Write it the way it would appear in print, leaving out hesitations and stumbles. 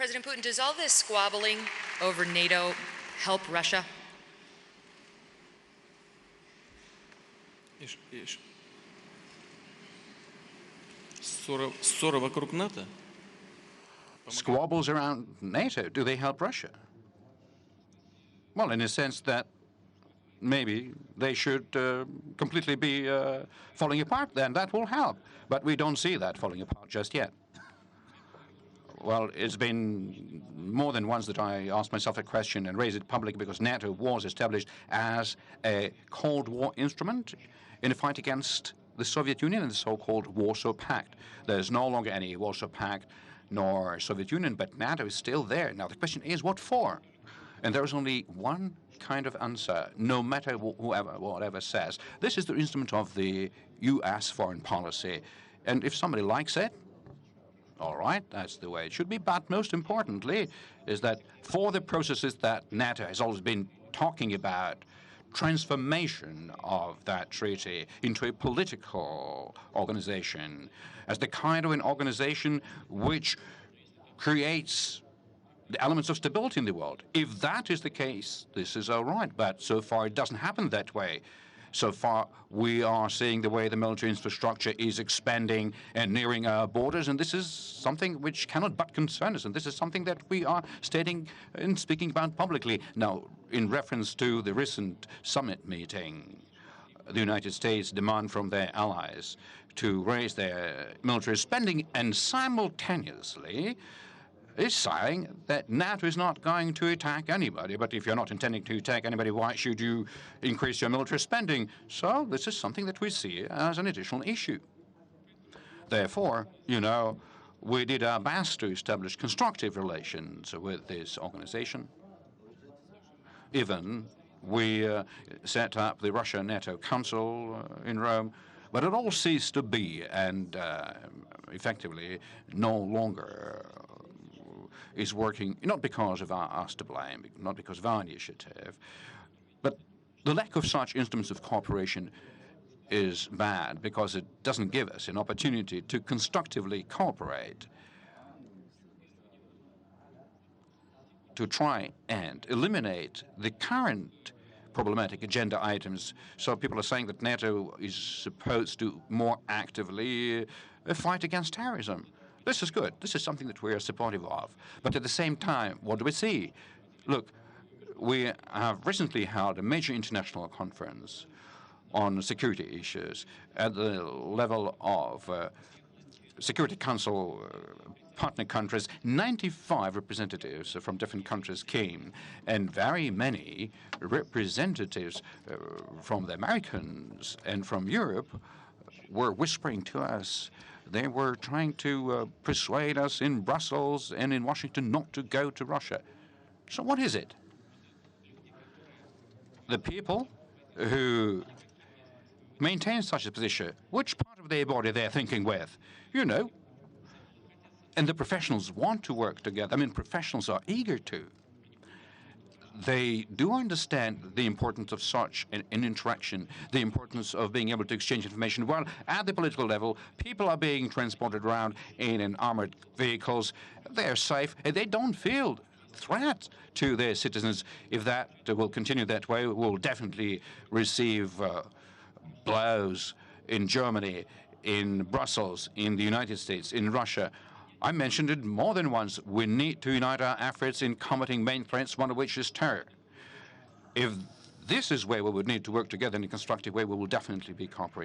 President Putin, does all this squabbling over NATO help Russia? Ссора вокруг НАТО? Squabbles around NATO, do they help Russia? Well, in a sense that maybe they should completely be falling apart, then that will help. But we don't see that falling apart just yet. Well, it's been more than once that I asked myself a question and raised it publicly because NATO was established as a Cold War instrument in a fight against the Soviet Union and the so-called Warsaw Pact. There's no longer any Warsaw Pact nor Soviet Union, but NATO is still there. Now, the question is, what for? And there is only one kind of answer, no matter whatever says. This is the instrument of the U.S. foreign policy. And if somebody likes it, all right, that's the way it should be. But most importantly is that for the processes that NATO has always been talking about, transformation of that treaty into a political organization as the kind of an organization which creates the elements of stability in the world. If that is the case, this is all right. But so far, it doesn't happen that way. So far, we are seeing the way the military infrastructure is expanding and nearing our borders, and this is something which cannot but concern us, and this is something that we are stating and speaking about publicly. Now, in reference to the recent summit meeting, the United States demand from their allies to raise their military spending, and simultaneously is saying that NATO is not going to attack anybody. But if you're not intending to attack anybody, why should you increase your military spending? So this is something that we see as an additional issue. Therefore, you know, we did our best to establish constructive relations with this organization. Even we set up the Russia-NATO Council in Rome, but it all ceased to be and effectively no longer is working, not because of us to blame, not because of our initiative, but the lack of such instruments of cooperation is bad because it doesn't give us an opportunity to constructively cooperate to try and eliminate the current problematic agenda items. So people are saying that NATO is supposed to more actively fight against terrorism. This is good. This is something that we are supportive of. But at the same time, what do we see? Look, we have recently held a major international conference on security issues at the level of Security Council partner countries. 95 representatives from different countries came, and very many representatives from the Americans and from Europe were whispering to us. They were trying to persuade us in Brussels and in Washington not to go to Russia. So what is it? The people who maintain such a position, which part of their body they're thinking with? You know, and the professionals want to work together. I mean, professionals are eager to. They do understand the importance of such an interaction, the importance of being able to exchange information. Well, at the political level, people are being transported around in armored vehicles. They're safe, and they don't feel threat to their citizens. If that will continue that way, we'll definitely receive blows in Germany, in Brussels, in the United States, in Russia. I mentioned it more than once. We need to unite our efforts in combating main threats, one of which is terror. If this is where we would need to work together in a constructive way, we will definitely be cooperating.